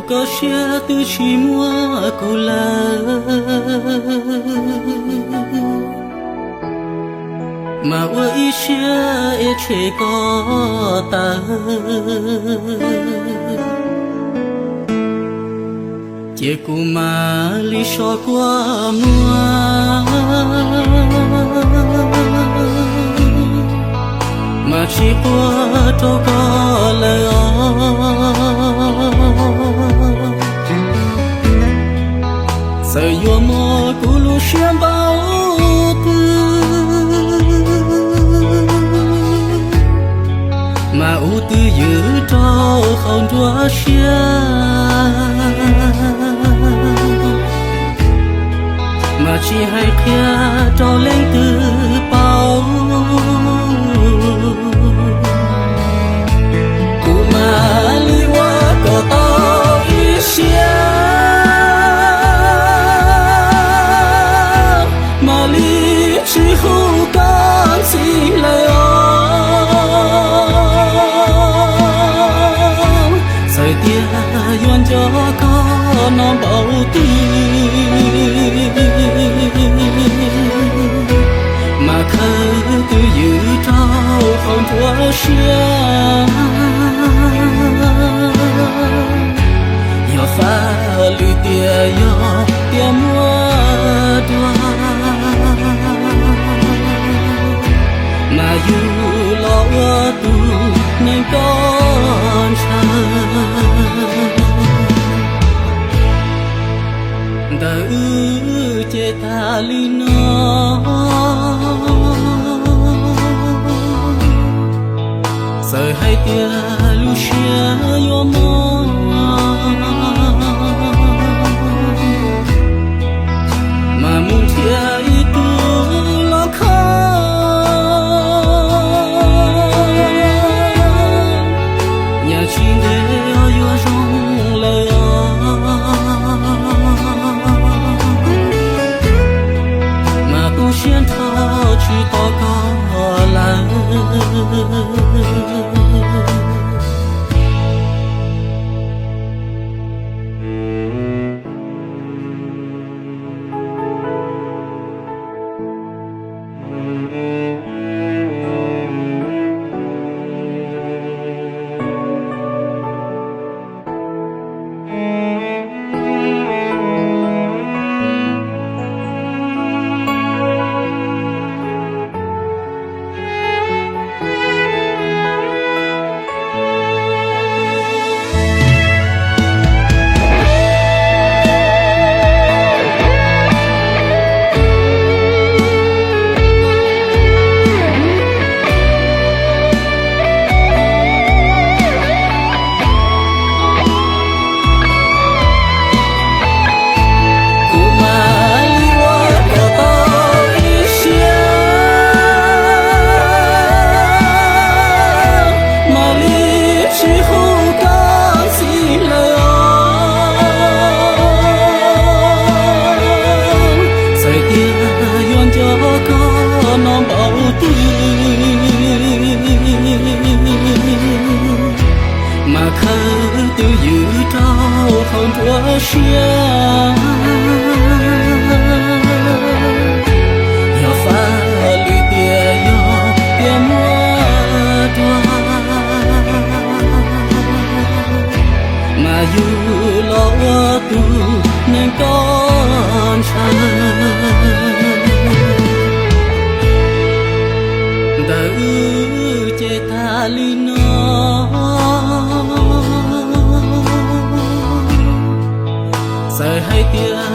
có xe từ chỉ mua cô là mà ơi xe chế có ta chỉ cô mà lý so qua mua mà chỉ qua đâu có lời sợ yo mơ cô lu xem bao tư mà ưu tư giữ trao không đua xe mà chỉ hay kia trao lên từ bao cô mà li hoa có tao ý xe mà li chỉ không có gì lời sợi tia yuan cho có nó bảo tư mà khơi từ giữ trao không thua xe yo pha lì tia yo tia mua đoa mà dù lo tu nên con chờ đã chế ta li nó sợ hai tia lu xia yo mo mà muốn chia ít tu lo khó nhà chỉ để yo rong lời mà tu xiên thao chỉ to có là mà khơi từ giữ trao không thua xe yo pha lì tia yo tia mua đoa mà dù lo tu nên con chờ đã chế ta li nó sợ hai tia